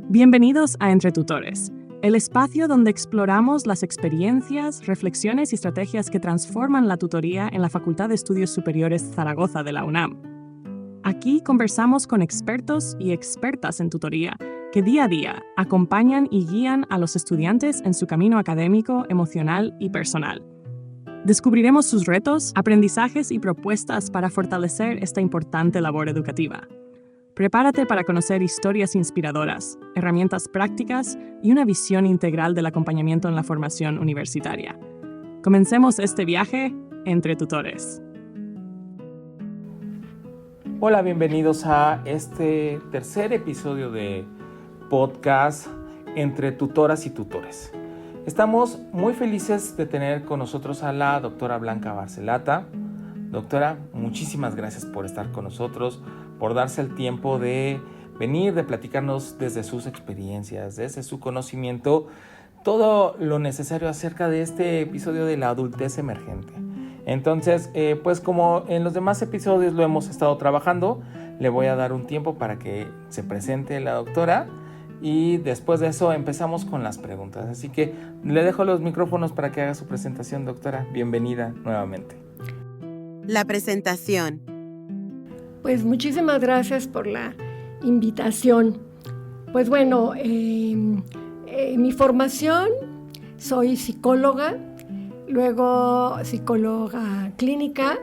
Bienvenidos a Entre Tutores, el espacio donde exploramos las experiencias, reflexiones y estrategias que transforman la tutoría en la Facultad de Estudios Superiores Zaragoza de la UNAM. Aquí conversamos con expertos y expertas en tutoría que día a día acompañan y guían a los estudiantes en su camino académico, emocional y personal. Descubriremos sus retos, aprendizajes y propuestas para fortalecer esta importante labor educativa. Prepárate para conocer historias inspiradoras, herramientas prácticas y una visión integral del acompañamiento en la formación universitaria. Comencemos este viaje entre tutores. Hola, bienvenidos a este tercer episodio de podcast Entre Tutoras y Tutores. Estamos muy felices de tener con nosotros a la doctora Blanca Barcelata. Doctora, muchísimas gracias por estar con nosotros, por darse el tiempo de venir, de platicarnos desde sus experiencias, desde su conocimiento, todo lo necesario acerca de este episodio de la adultez emergente. Entonces, pues como en los demás episodios lo hemos estado trabajando, le voy a dar un tiempo para que se presente la doctora y después de eso empezamos con las preguntas. Así que le dejo los micrófonos para que haga su presentación, doctora. Bienvenida nuevamente. La presentación. Pues muchísimas gracias por la invitación. Pues bueno, mi formación, soy psicóloga, luego psicóloga clínica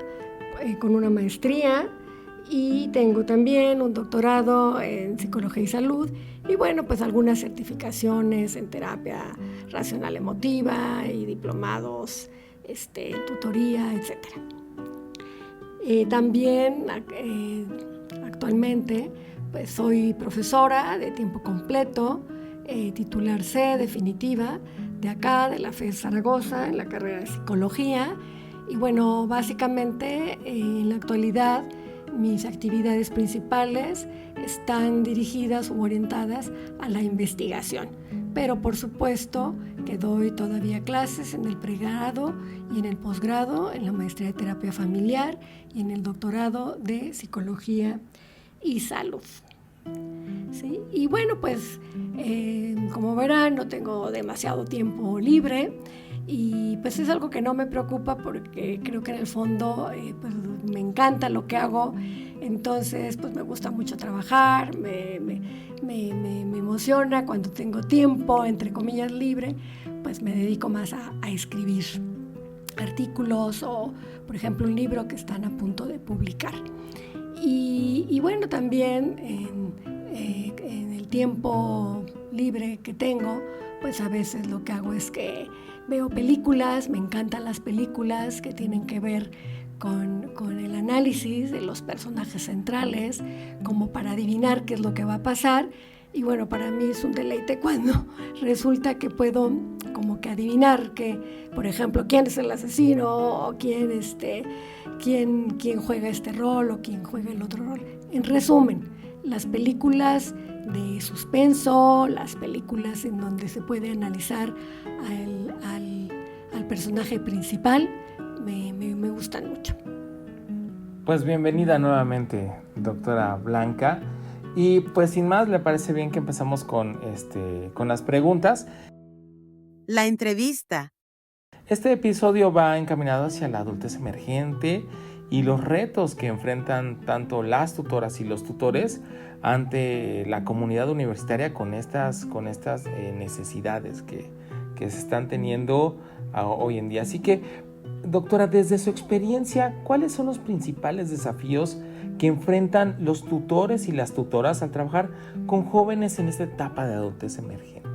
con una maestría y tengo también un doctorado en psicología y salud y bueno, pues algunas certificaciones en terapia racional emotiva y diplomados, tutoría, etcétera. También actualmente pues soy profesora de tiempo completo, titular C definitiva de acá, de la FES Zaragoza, en la carrera de psicología. Y bueno, básicamente en la actualidad mis actividades principales están dirigidas o orientadas a la investigación. Pero por supuesto que doy todavía clases en el pregrado y en el posgrado, en la maestría de terapia familiar y en el doctorado de psicología y salud. ¿Sí? Y bueno, pues como verán, no tengo demasiado tiempo libre y pues es algo que no me preocupa porque creo que en el fondo pues me encanta lo que hago. Entonces, pues me gusta mucho trabajar, me emociona cuando tengo tiempo, entre comillas, libre, pues me dedico más a escribir artículos o, por ejemplo, un libro que están a punto de publicar. Y bueno, también en el tiempo libre que tengo, pues a veces lo que hago es que veo películas, me encantan las películas que tienen que ver con el análisis de los personajes centrales, como para adivinar qué es lo que va a pasar. Y bueno, para mí es un deleite cuando resulta que puedo como que adivinar que, por ejemplo, quién es el asesino o quién juega este rol o quién juega el otro rol. En resumen, las películas de suspenso, las películas en donde se puede analizar al personaje principal, me gustan mucho. Pues bienvenida nuevamente, doctora Blanca. Y pues sin más, ¿le parece bien que empezamos con las preguntas? La entrevista. Este episodio va encaminado hacia la adultez emergente y los retos que enfrentan tanto las tutoras y los tutores ante la comunidad universitaria con estas necesidades que se están teniendo hoy en día. Así que, doctora, desde su experiencia, ¿cuáles son los principales desafíos que enfrentan los tutores y las tutoras al trabajar con jóvenes en esta etapa de adultez emergente?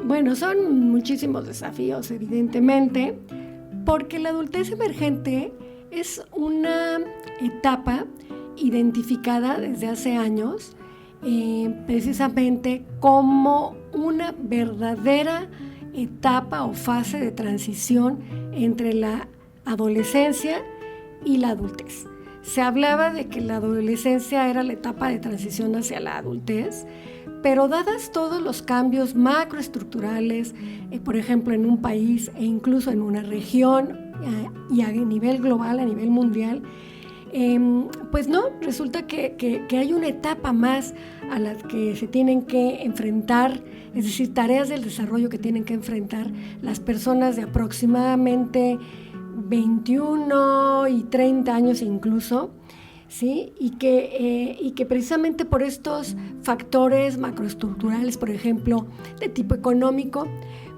Bueno, son muchísimos desafíos, evidentemente, porque la adultez emergente es una etapa identificada desde hace años, precisamente como una verdadera etapa o fase de transición entre la adolescencia y la adultez. Se hablaba de que la adolescencia era la etapa de transición hacia la adultez, pero dadas todos los cambios macroestructurales, por ejemplo en un país e incluso en una región y a nivel global, a nivel mundial, Pues no, resulta que hay una etapa más a la que se tienen que enfrentar, es decir, tareas del desarrollo que tienen que enfrentar las personas de aproximadamente 21 y 30 años incluso, ¿sí? Y que precisamente por estos factores macroestructurales, por ejemplo, de tipo económico,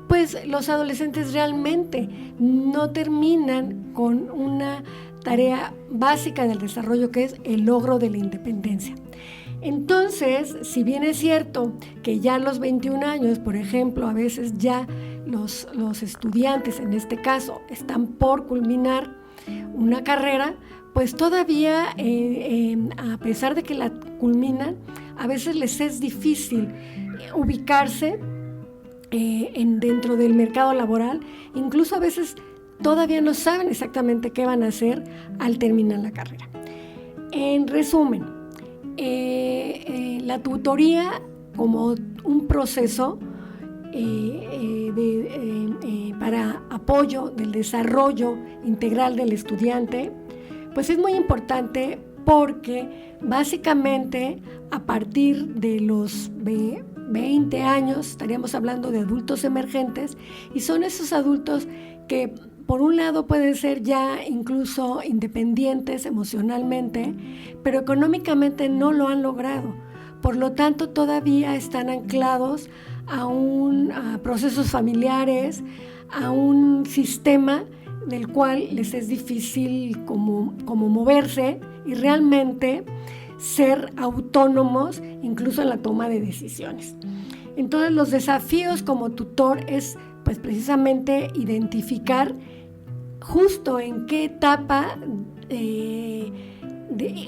pues los adolescentes realmente no terminan con una tarea básica del desarrollo, que es el logro de la independencia. Entonces, si bien es cierto que ya a los 21 años, por ejemplo, a veces ya los estudiantes, en este caso, están por culminar una carrera, pues todavía, a pesar de que la culminan, a veces les es difícil ubicarse dentro del mercado laboral. Incluso a veces todavía no saben exactamente qué van a hacer al terminar la carrera. En resumen, la tutoría como un proceso para apoyo del desarrollo integral del estudiante, pues es muy importante porque básicamente a partir de los 20 años estaríamos hablando de adultos emergentes, y son esos adultos que por un lado pueden ser ya incluso independientes emocionalmente, pero económicamente no lo han logrado. Por lo tanto, todavía están anclados a procesos familiares, a un sistema del cual les es difícil como moverse y realmente ser autónomos, incluso en la toma de decisiones. Entonces, los desafíos como tutor es pues precisamente identificar justo en qué etapa,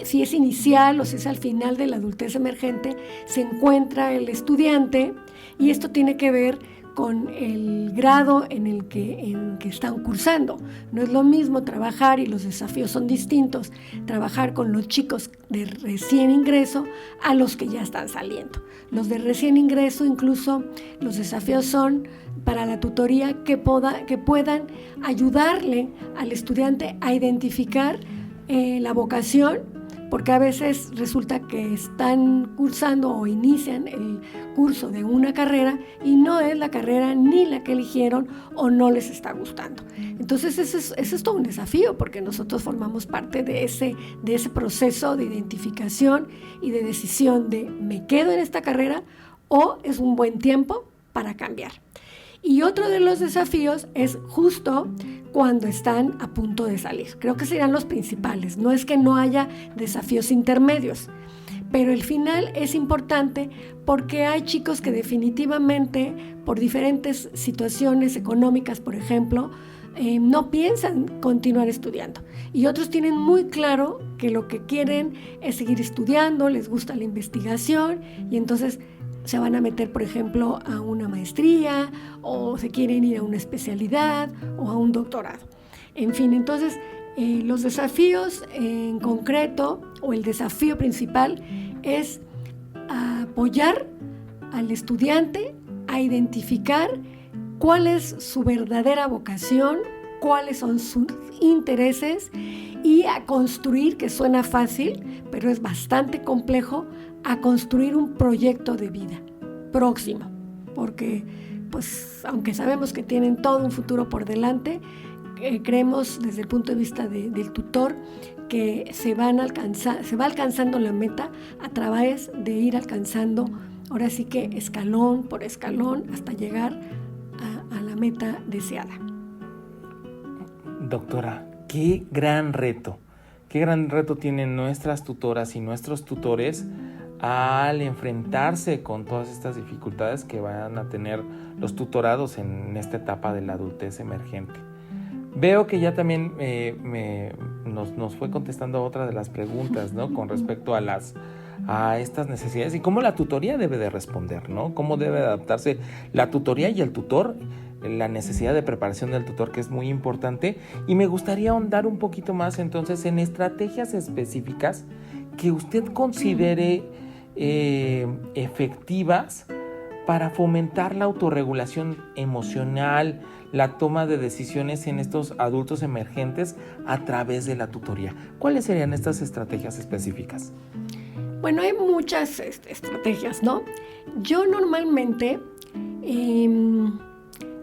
si es inicial o si es al final de la adultez emergente, se encuentra el estudiante, y esto tiene que ver con el grado en el que están cursando. No es lo mismo trabajar, y los desafíos son distintos, trabajar con los chicos de recién ingreso a los que ya están saliendo. Los de recién ingreso, incluso los desafíos son para la tutoría que puedan ayudarle al estudiante a identificar la vocación, porque a veces resulta que están cursando o inician el curso de una carrera y no es la carrera ni la que eligieron o no les está gustando. Entonces ese es todo un desafío, porque nosotros formamos parte de ese proceso de identificación y de decisión de ¿me quedo en esta carrera o es un buen tiempo para cambiar? Y otro de los desafíos es justo cuando están a punto de salir. Creo que serían los principales. No es que no haya desafíos intermedios, pero el final es importante porque hay chicos que definitivamente, por diferentes situaciones económicas, por ejemplo, no piensan continuar estudiando. Y otros tienen muy claro que lo que quieren es seguir estudiando, les gusta la investigación, y entonces se van a meter, por ejemplo, a una maestría, o se quieren ir a una especialidad o a un doctorado. En fin, entonces los desafíos en concreto, o el desafío principal, es apoyar al estudiante a identificar cuál es su verdadera vocación, cuáles son sus intereses, y a construir, que suena fácil, pero es bastante complejo, a construir un proyecto de vida próximo, porque pues aunque sabemos que tienen todo un futuro por delante, creemos desde el punto de vista del tutor que se va alcanzando la meta a través de ir alcanzando, ahora sí que escalón por escalón, hasta llegar a la meta deseada. Doctora, qué gran reto tienen nuestras tutoras y nuestros tutores al enfrentarse con todas estas dificultades que van a tener los tutorados en esta etapa de la adultez emergente. Veo que ya también nos fue contestando otra de las preguntas, ¿no? Con respecto a estas necesidades y cómo la tutoría debe de responder, ¿no? Cómo debe adaptarse la tutoría y el tutor, la necesidad de preparación del tutor, que es muy importante. Y me gustaría ahondar un poquito más entonces en estrategias específicas que usted considere efectivas para fomentar la autorregulación emocional, la toma de decisiones en estos adultos emergentes a través de la tutoría? ¿Cuáles serían estas estrategias específicas? Bueno, hay muchas estrategias, ¿no? Yo normalmente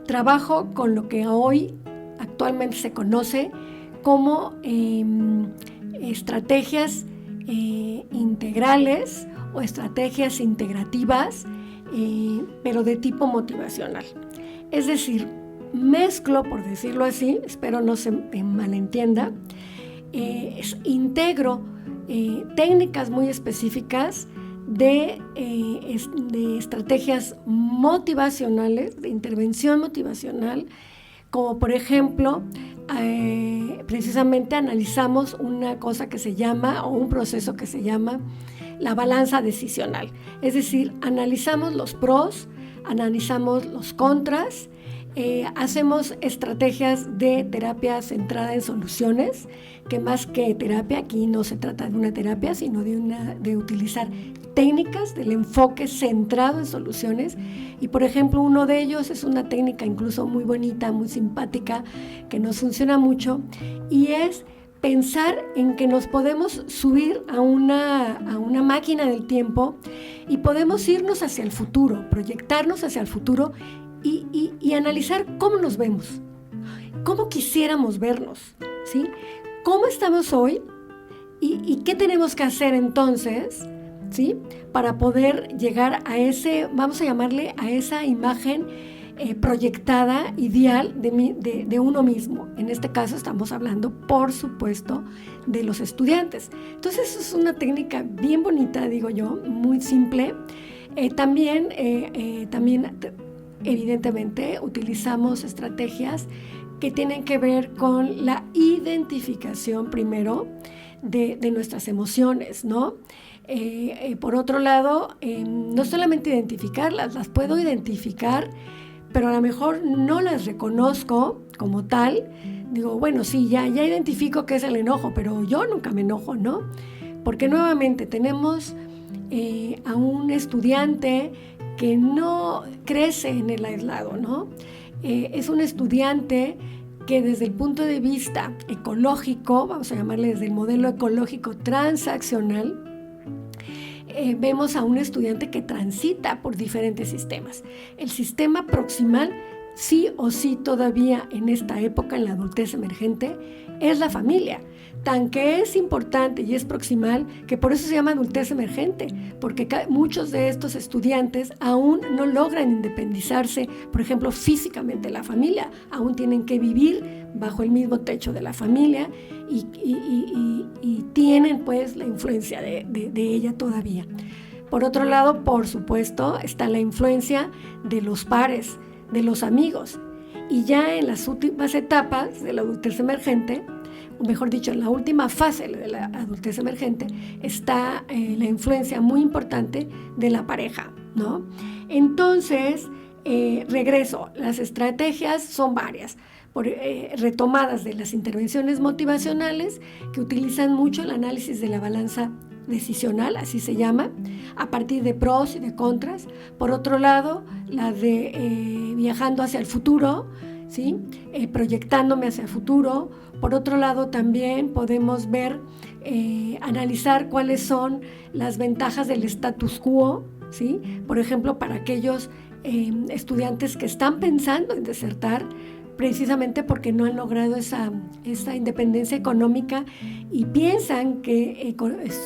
trabajo con lo que hoy actualmente se conoce como estrategias integrales o estrategias integrativas, pero de tipo motivacional. Es decir, mezclo, por decirlo así, espero no se malentienda, integro técnicas muy específicas de estrategias motivacionales, de intervención motivacional, como por ejemplo, precisamente analizamos una cosa que se llama, o un proceso que se llama la balanza decisional. Es decir, analizamos los pros, analizamos los contras, hacemos estrategias de terapia centrada en soluciones, que más que terapia, aquí no se trata de una terapia, sino de utilizar técnicas del enfoque centrado en soluciones. Y por ejemplo, uno de ellos es una técnica incluso muy bonita, muy simpática, que nos funciona mucho, y es pensar en que nos podemos subir a una máquina del tiempo y podemos irnos hacia el futuro, proyectarnos hacia el futuro y analizar cómo nos vemos, cómo quisiéramos vernos, ¿sí? ¿Cómo estamos hoy y qué tenemos que hacer entonces, ¿sí? Para poder llegar a vamos a llamarle a esa imagen proyectada, ideal de uno mismo. En este caso estamos hablando, por supuesto, de los estudiantes. Entonces es una técnica bien bonita, digo yo, muy simple. También evidentemente utilizamos estrategias que tienen que ver con la identificación primero de nuestras emociones, ¿no? Por otro lado, no solamente identificarlas, las puedo identificar, pero a lo mejor no las reconozco como tal. Digo, bueno, sí, ya identifico qué es el enojo, pero yo nunca me enojo, ¿no? Porque nuevamente tenemos a un estudiante que no crece en el aislado, ¿no? Es un estudiante que desde el punto de vista ecológico, vamos a llamarle desde el modelo ecológico transaccional, vemos a un estudiante que transita por diferentes sistemas. El sistema proximal, sí o sí todavía en esta época, en la adultez emergente, es la familia. Tan que es importante y es proximal, que por eso se llama adultez emergente, porque muchos de estos estudiantes aún no logran independizarse, por ejemplo, físicamente de la familia, aún tienen que vivir bajo el mismo techo de la familia y tienen pues la influencia de ella todavía. Por otro lado, por supuesto, está la influencia de los pares, de los amigos, y ya en las últimas etapas de la adultez emergente, o mejor dicho, en la última fase de la adultez emergente, está la influencia muy importante de la pareja, ¿no? Entonces, regreso, las estrategias son varias, retomadas de las intervenciones motivacionales, que utilizan mucho el análisis de la balanza decisional, así se llama, a partir de pros y de contras. Por otro lado, la de viajando hacia el futuro, ¿sí? Proyectándome hacia el futuro. Por otro lado, también podemos ver, analizar cuáles son las ventajas del status quo, ¿sí? Por ejemplo, para aquellos estudiantes que están pensando en desertar, precisamente porque no han logrado esa independencia económica y piensan que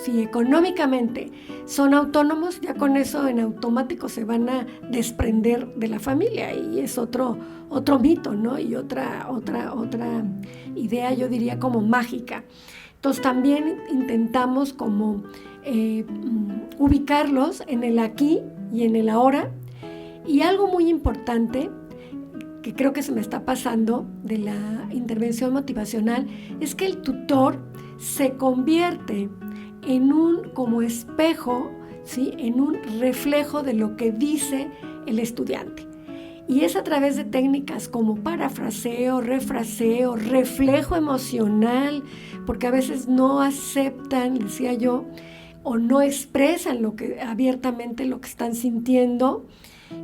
si económicamente son autónomos, ya con eso en automático se van a desprender de la familia, y es otro mito, ¿no? Y otra idea, yo diría, como mágica. Entonces también intentamos como ubicarlos en el aquí y en el ahora. Y algo muy importante que creo que se me está pasando de la intervención motivacional es que el tutor se convierte en como espejo, ¿sí? En un reflejo de lo que dice el estudiante. Y es a través de técnicas como parafraseo, refraseo, reflejo emocional, porque a veces no aceptan, decía yo, o no expresan abiertamente lo que están sintiendo.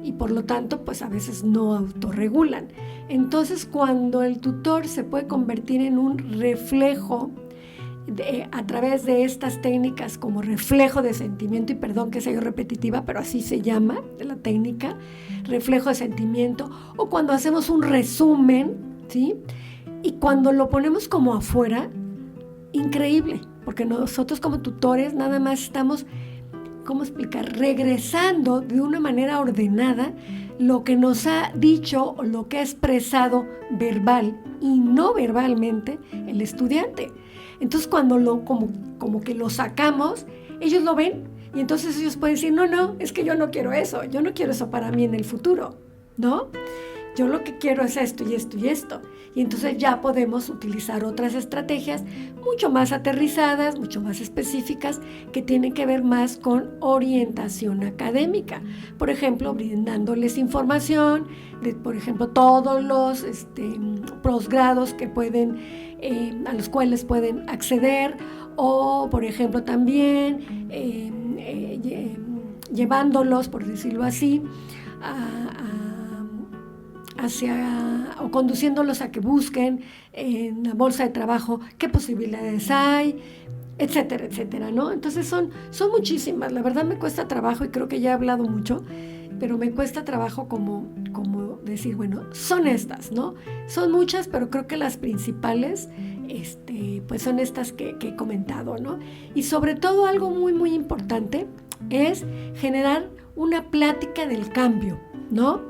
y por lo tanto pues a veces no autorregulan. Entonces cuando el tutor se puede convertir en un reflejo a través de estas técnicas como reflejo de sentimiento, y perdón que sea yo repetitiva, pero así se llama la técnica, reflejo de sentimiento, o cuando hacemos un resumen, ¿sí? Y cuando lo ponemos como afuera, increíble, porque nosotros como tutores nada más estamos, ¿cómo explicar?, regresando de una manera ordenada lo que nos ha dicho o lo que ha expresado verbal y no verbalmente el estudiante. Entonces cuando como que lo sacamos, ellos lo ven y entonces ellos pueden decir, no, es que yo no quiero eso para mí en el futuro, ¿no? Yo lo que quiero es esto y esto y esto. Y entonces ya podemos utilizar otras estrategias mucho más aterrizadas, mucho más específicas, que tienen que ver más con orientación académica. Por ejemplo, brindándoles información de, por ejemplo, todos los posgrados que pueden, a los cuales pueden acceder, o, por ejemplo, también llevándolos, por decirlo así, o conduciéndolos a que busquen en la bolsa de trabajo qué posibilidades hay, etcétera, etcétera, ¿no? Entonces son muchísimas. La verdad me cuesta trabajo, y creo que ya he hablado mucho, pero me cuesta trabajo como decir, bueno, son estas, ¿no? Son muchas, pero creo que las principales pues son estas que he comentado, ¿no? Y sobre todo algo muy, muy importante es generar una plática del cambio, ¿no?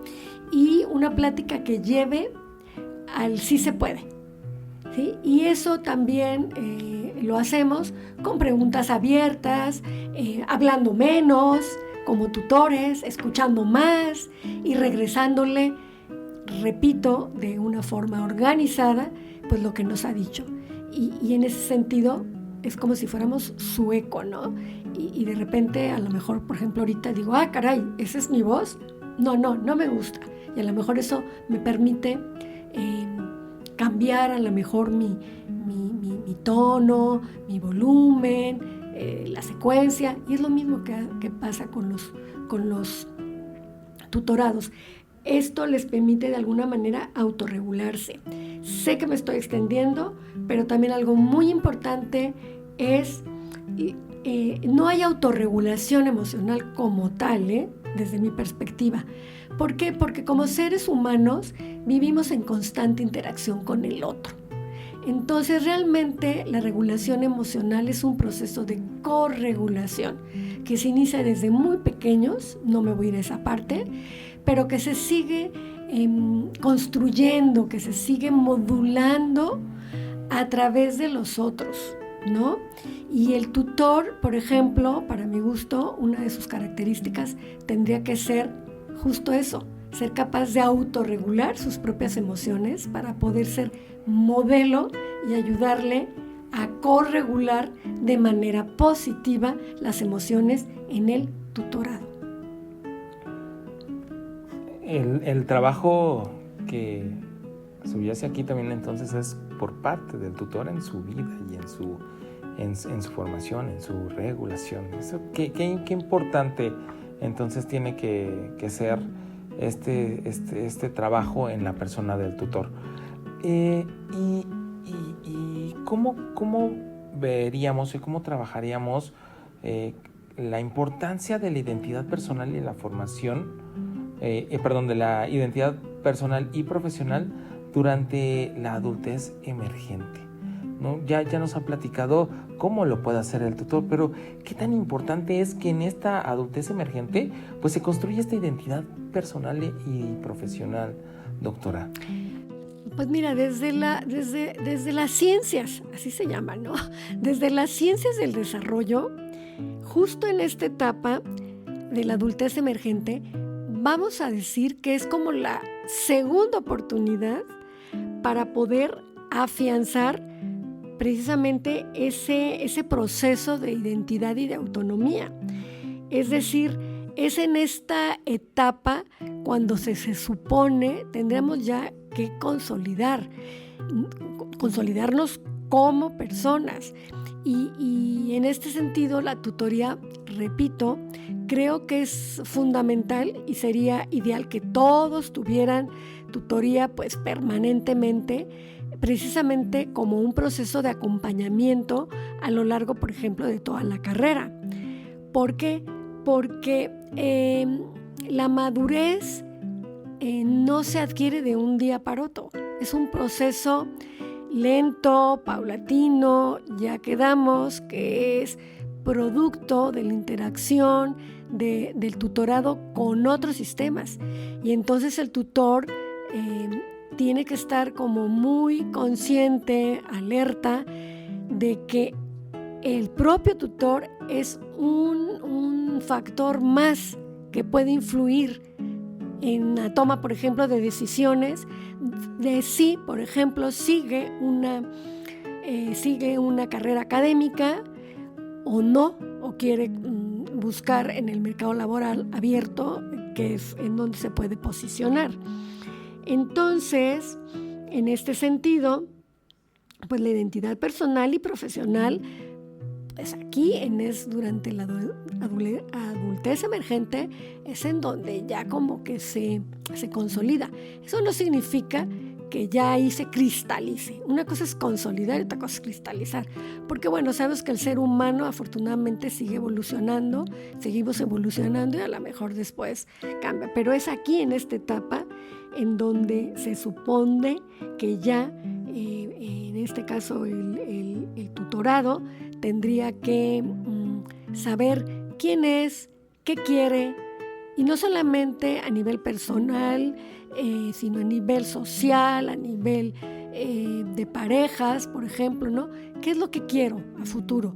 Y una plática que lleve al sí se puede, ¿sí? Y eso también lo hacemos con preguntas abiertas, hablando menos, como tutores, escuchando más y regresándole, repito, de una forma organizada, pues lo que nos ha dicho. Y en ese sentido es como si fuéramos su eco, ¿no? Y de repente, a lo mejor, por ejemplo, ahorita digo, caray, ¿esa es mi voz? No me gusta. Y a lo mejor eso me permite cambiar a lo mejor mi tono, mi volumen, la secuencia, y es lo mismo que pasa con los tutorados. Esto les permite de alguna manera autorregularse. Sé que me estoy extendiendo, pero también algo muy importante es no hay autorregulación emocional como tal, desde mi perspectiva. ¿Por qué? Porque como seres humanos vivimos en constante interacción con el otro. Entonces realmente la regulación emocional es un proceso de corregulación que se inicia desde muy pequeños, no me voy a ir a esa parte, pero que se sigue construyendo, que se sigue modulando a través de los otros, ¿no? Y el tutor, por ejemplo, para mi gusto, una de sus características tendría que ser justo eso, ser capaz de autorregular sus propias emociones para poder ser modelo y ayudarle a corregular de manera positiva las emociones en el tutorado. El trabajo que subyace aquí también entonces es por parte del tutor en su vida y en su formación, en su regulación. Eso, qué importante entonces tiene que ser este trabajo en la persona del tutor. Y ¿cómo veríamos y cómo trabajaríamos la importancia de la identidad personal y la formación, de la identidad personal y profesional durante la adultez emergente, ¿no? Ya nos ha platicado cómo lo puede hacer el tutor, pero qué tan importante es que en esta adultez emergente pues se construya esta identidad personal y profesional, doctora. Pues mira, desde las ciencias, así se llama, ¿no? Desde las ciencias del desarrollo, justo en esta etapa de la adultez emergente, vamos a decir que es como la segunda oportunidad para poder afianzar precisamente ese proceso de identidad y de autonomía. Es decir, es en esta etapa cuando se supone tendremos ya que consolidarnos como personas. Y en este sentido, la tutoría, repito, creo que es fundamental y sería ideal que todos tuvieran tutoría pues permanentemente, precisamente como un proceso de acompañamiento a lo largo, por ejemplo, de toda la carrera. ¿Por qué? Porque la madurez no se adquiere de un día para otro. Es un proceso lento, paulatino, ya quedamos que es producto de la interacción del tutorado con otros sistemas. Y entonces el tutor tiene que estar como muy consciente, alerta, de que el propio tutor es un factor más que puede influir en la toma, por ejemplo, de decisiones de si, por ejemplo, sigue una carrera académica o no, o quiere buscar en el mercado laboral abierto, que es en donde se puede posicionar. Entonces, en este sentido, pues la identidad personal y profesional, pues aquí durante la adultez emergente es en donde ya como que se consolida. Eso no significa que ya ahí se cristalice. Una cosa es consolidar y otra cosa es cristalizar. Porque bueno, sabemos que el ser humano afortunadamente sigue evolucionando, seguimos evolucionando y a lo mejor después cambia. Pero es aquí en esta etapa en donde se supone que ya, en este caso el tutorado, tendría que saber quién es, qué quiere, y no solamente a nivel personal, sino a nivel social, a nivel de parejas, por ejemplo, ¿no? ¿Qué es lo que quiero a futuro?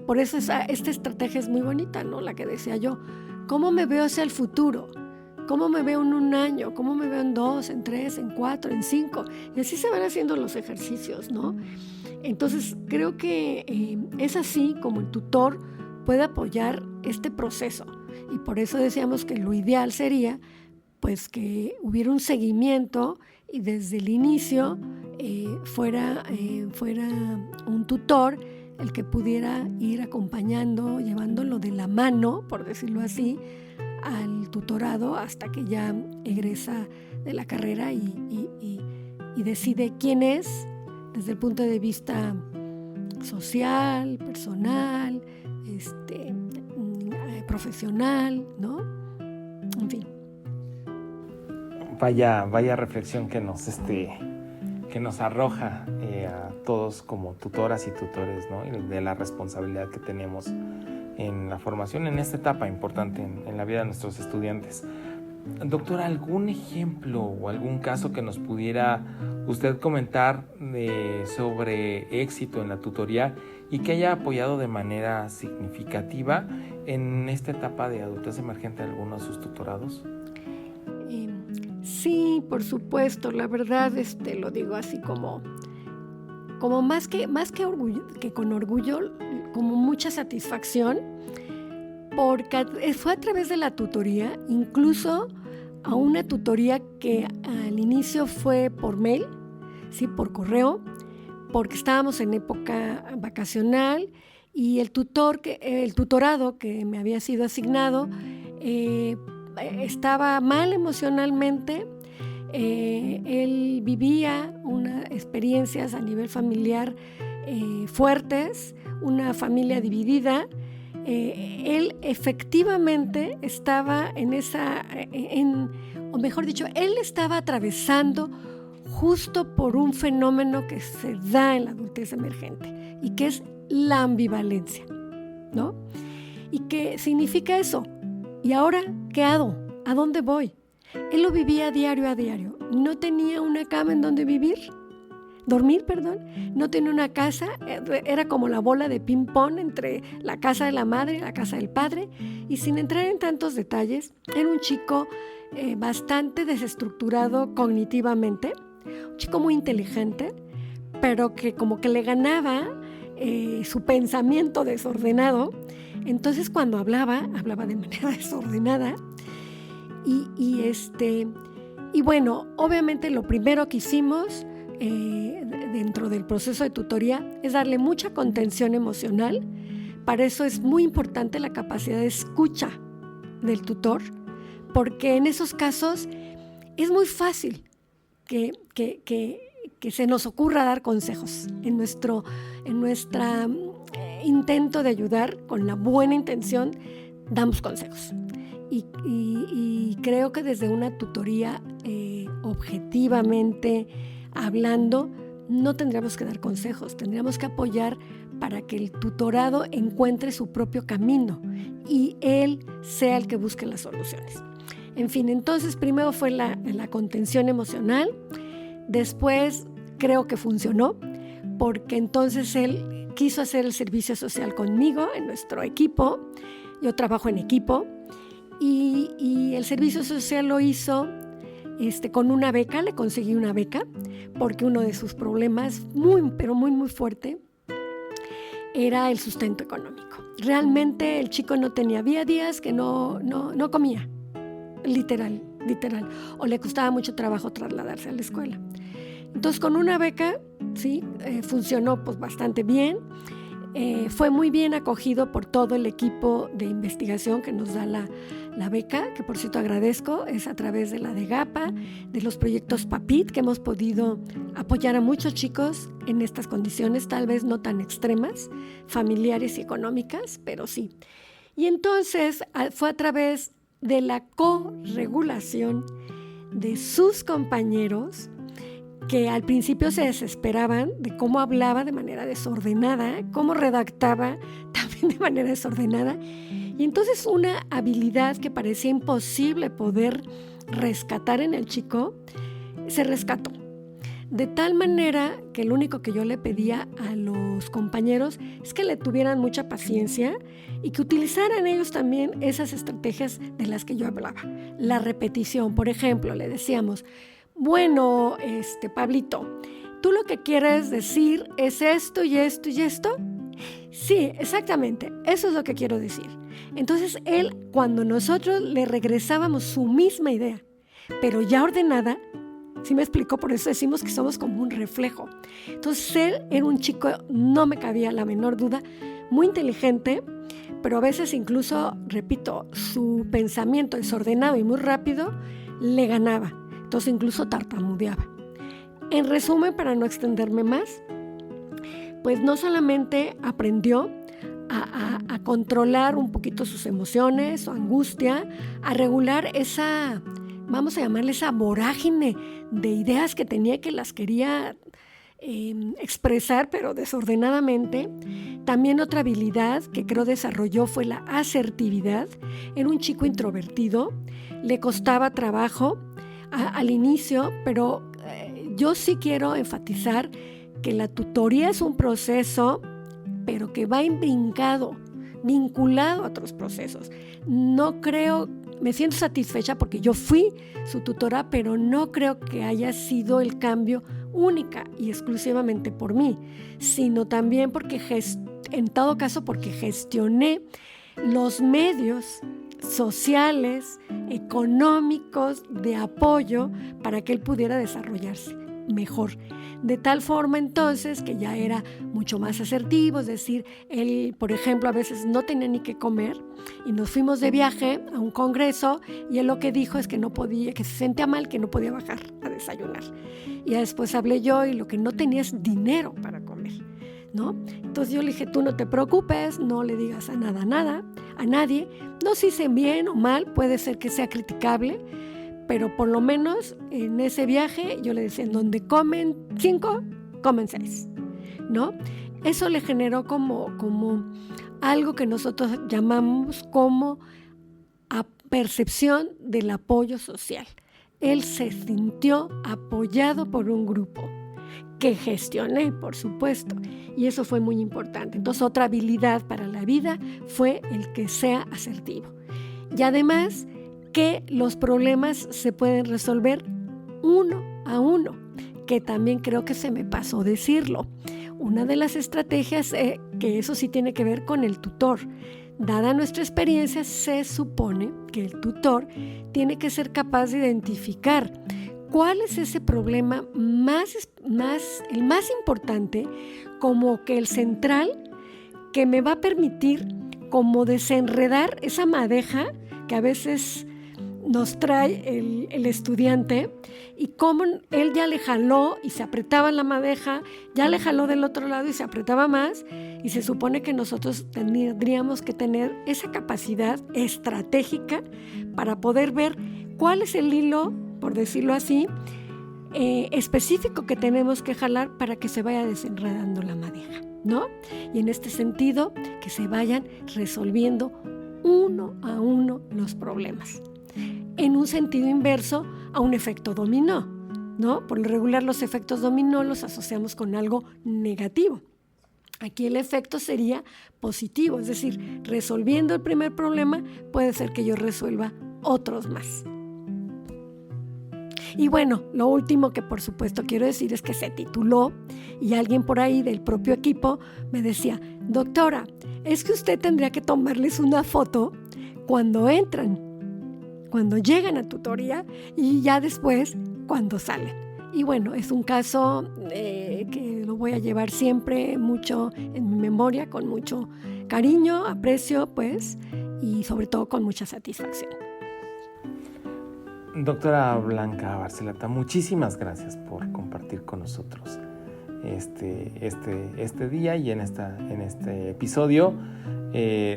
Por eso esta estrategia es muy bonita, ¿no? La que decía yo. ¿Cómo me veo hacia el futuro? ¿Cómo me veo en un año? ¿Cómo me veo en 2, en 3, en 4, en 5? Y así se van haciendo los ejercicios, ¿no? Entonces, creo que es así como el tutor puede apoyar este proceso. Y por eso decíamos que lo ideal sería pues que hubiera un seguimiento y desde el inicio fuera un tutor el que pudiera ir acompañando, llevándolo de la mano, por decirlo así, al tutorado hasta que ya egresa de la carrera y decide quién es desde el punto de vista social, personal, profesional, ¿no? En fin. Vaya reflexión que nos arroja a todos como tutoras y tutores, ¿no? Y de la responsabilidad que tenemos en la formación, en esta etapa importante en la vida de nuestros estudiantes. Doctora, ¿algún ejemplo o algún caso que nos pudiera usted comentar sobre éxito en la tutoría y que haya apoyado de manera significativa en esta etapa de adultez emergente algunos de sus tutorados? Sí, por supuesto. La verdad, lo digo así como más que orgullo, que con orgullo, como mucha satisfacción, porque fue a través de la tutoría, incluso a una tutoría que al inicio fue por mail, sí, por correo, porque estábamos en época vacacional y el tutorado que me había sido asignado estaba mal emocionalmente. Él vivía unas experiencias a nivel familiar fuertes, una familia dividida. Él efectivamente estaba o mejor dicho, él estaba atravesando justo por un fenómeno que se da en la adultez emergente y que es la ambivalencia, ¿no? ¿Y qué significa eso? ¿Y ahora qué hago? ¿A dónde voy? Él lo vivía diario a diario. No tenía una cama en donde dormir, no tenía una casa, era como la bola de ping-pong entre la casa de la madre y la casa del padre, y sin entrar en tantos detalles, era un chico bastante desestructurado cognitivamente, un chico muy inteligente, pero que como que le ganaba su pensamiento desordenado. Entonces cuando hablaba de manera desordenada, y bueno, obviamente lo primero que hicimos dentro del proceso de tutoría es darle mucha contención emocional. Para eso es muy importante la capacidad de escucha del tutor, porque en esos casos es muy fácil que se nos ocurra dar consejos en nuestro intento de ayudar con la buena intención. Damos consejos y creo que desde una tutoría objetivamente hablando no tendríamos que dar consejos, tendríamos que apoyar para que el tutorado encuentre su propio camino y él sea el que busque las soluciones. En fin, entonces primero fue la contención emocional, después creo que funcionó porque entonces él quiso hacer el servicio social conmigo en nuestro equipo. Yo trabajo en equipo y el servicio social lo hizo con una beca, le conseguí una beca porque uno de sus problemas pero muy fuerte era el sustento económico. Realmente el chico no tenía, había días que no comía, literal, o le costaba mucho trabajo trasladarse a la escuela. Entonces con una beca, sí, funcionó pues bastante bien. Fue muy bien acogido por todo el equipo de investigación que nos da la beca, que por cierto agradezco, es a través de la DEGAPA, de los proyectos PAPIT, que hemos podido apoyar a muchos chicos en estas condiciones, tal vez no tan extremas, familiares y económicas, pero sí. Y entonces fue a través de la corregulación de sus compañeros, que al principio se desesperaban de cómo hablaba de manera desordenada, cómo redactaba también de manera desordenada. Y entonces una habilidad que parecía imposible poder rescatar en el chico, se rescató. De tal manera que lo único que yo le pedía a los compañeros es que le tuvieran mucha paciencia y que utilizaran ellos también esas estrategias de las que yo hablaba. La repetición, por ejemplo, le decíamos, bueno, Pablito, ¿tú lo que quieres decir es esto y esto y esto? Sí, exactamente, eso es lo que quiero decir. Entonces él, cuando nosotros le regresábamos su misma idea, pero ya ordenada, ¿sí me explicó? Por eso decimos que somos como un reflejo. Entonces él era un chico, no me cabía la menor duda, muy inteligente, pero a veces incluso, repito, su pensamiento desordenado y muy rápido le ganaba. Entonces incluso tartamudeaba. En resumen, para no extenderme más, pues no solamente aprendió a controlar un poquito sus emociones, su angustia, a regular esa, vamos a llamarle esa vorágine de ideas que tenía, que las quería expresar, pero desordenadamente. También otra habilidad que creo desarrolló fue la asertividad. Era un chico introvertido, le costaba trabajo al inicio, pero yo sí quiero enfatizar que la tutoría es un proceso, pero que va vinculado a otros procesos. No creo, me siento satisfecha porque yo fui su tutora, pero no creo que haya sido el cambio única y exclusivamente por mí, sino también porque en todo caso porque gestioné los medios sociales, económicos, de apoyo para que él pudiera desarrollarse mejor. De tal forma entonces que ya era mucho más asertivo, es decir, él, por ejemplo, a veces no tenía ni qué comer y nos fuimos de viaje a un congreso y él lo que dijo es que no podía, que se sentía mal, que no podía bajar a desayunar. Y ya después hablé yo y lo que no tenía es dinero para comer, ¿no? Entonces yo le dije, tú no te preocupes, no le digas a nadie, no si hice bien o mal, puede ser que sea criticable, pero por lo menos en ese viaje yo le decía, en donde comen 5, comen 6, ¿no? Eso le generó como algo que nosotros llamamos como percepción del apoyo social. Él se sintió apoyado por un grupo que gestioné, por supuesto, y eso fue muy importante. Entonces, otra habilidad para la vida fue el que sea asertivo. Y además, que los problemas se pueden resolver uno a uno, que también creo que se me pasó decirlo. Una de las estrategias, que eso sí tiene que ver con el tutor. Dada nuestra experiencia, se supone que el tutor tiene que ser capaz de identificar cuál es ese problema el más importante, como que el central, que me va a permitir como desenredar esa madeja que a veces nos trae el estudiante, y cómo él ya le jaló y se apretaba la madeja, ya le jaló del otro lado y se apretaba más, y se supone que nosotros tendríamos que tener esa capacidad estratégica para poder ver cuál es el hilo, por decirlo así, específico que tenemos que jalar para que se vaya desenredando la madeja, ¿no? Y en este sentido, que se vayan resolviendo uno a uno los problemas. En un sentido inverso a un efecto dominó, ¿no? Por lo regular los efectos dominó los asociamos con algo negativo. Aquí el efecto sería positivo, es decir, resolviendo el primer problema puede ser que yo resuelva otros más. Y bueno, lo último que por supuesto quiero decir es que se tituló, y alguien por ahí del propio equipo me decía: doctora, es que usted tendría que tomarles una foto cuando entran, cuando llegan a tutoría, y ya después cuando salen. Y bueno, es un caso que lo voy a llevar siempre mucho en mi memoria, con mucho cariño, aprecio, pues, y sobre todo con mucha satisfacción. Doctora Blanca Barcelata, muchísimas gracias por compartir con nosotros este día y en este episodio.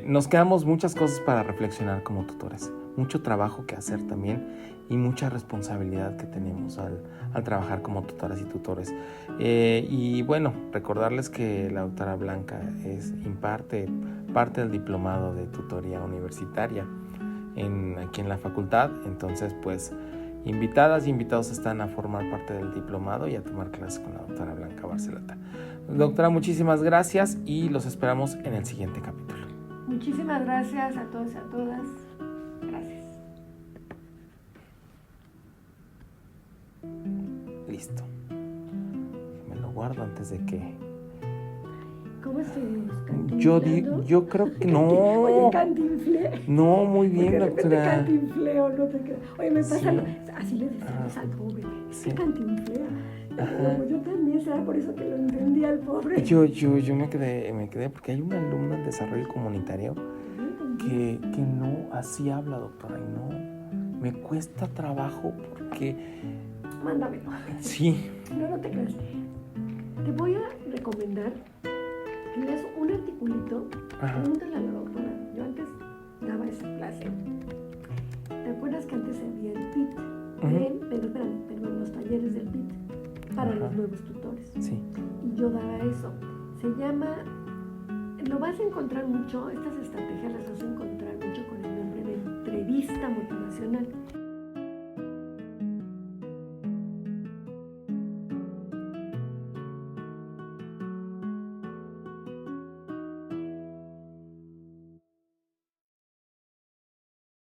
Nos quedamos muchas cosas para reflexionar como tutores, mucho trabajo que hacer también y mucha responsabilidad que tenemos al trabajar como tutoras y tutores. Y bueno, recordarles que la doctora Blanca imparte parte del diplomado de tutoría universitaria aquí en la facultad. Entonces, pues, invitadas y invitados están a formar parte del diplomado y a tomar clases con la doctora Blanca Barcelata. Doctora, muchísimas gracias y los esperamos en el siguiente capítulo. Muchísimas gracias a todos y a todas. Gracias. Listo. Me lo guardo antes de que... ¿Cómo estuvimos? Yo creo que no. Oye, cantinflé. No, muy bien, porque doctora. Cantinfleo, no te queda. Oye, me pasa, Sí. Así le decimos al pobre. Sí. Es cantinflea. Ajá. Yo también, será por eso que lo entendí al pobre. Yo me quedé porque hay una alumna en desarrollo comunitario que no así habla, doctora, y no, me cuesta trabajo porque... Mándamelo. Sí. No te creas. Te voy a recomendar que leas un articulito. Ajá. Pregúntale a la doctora. Yo antes daba esa clase. ¿Te acuerdas que antes había el PIT? Perdón, los talleres del PIT para los nuevos tutores. Sí. Y yo daba eso. Se llama, lo vas a encontrar mucho, estas estrategias las vas a encontrar mucho con el nombre de entrevista motivacional.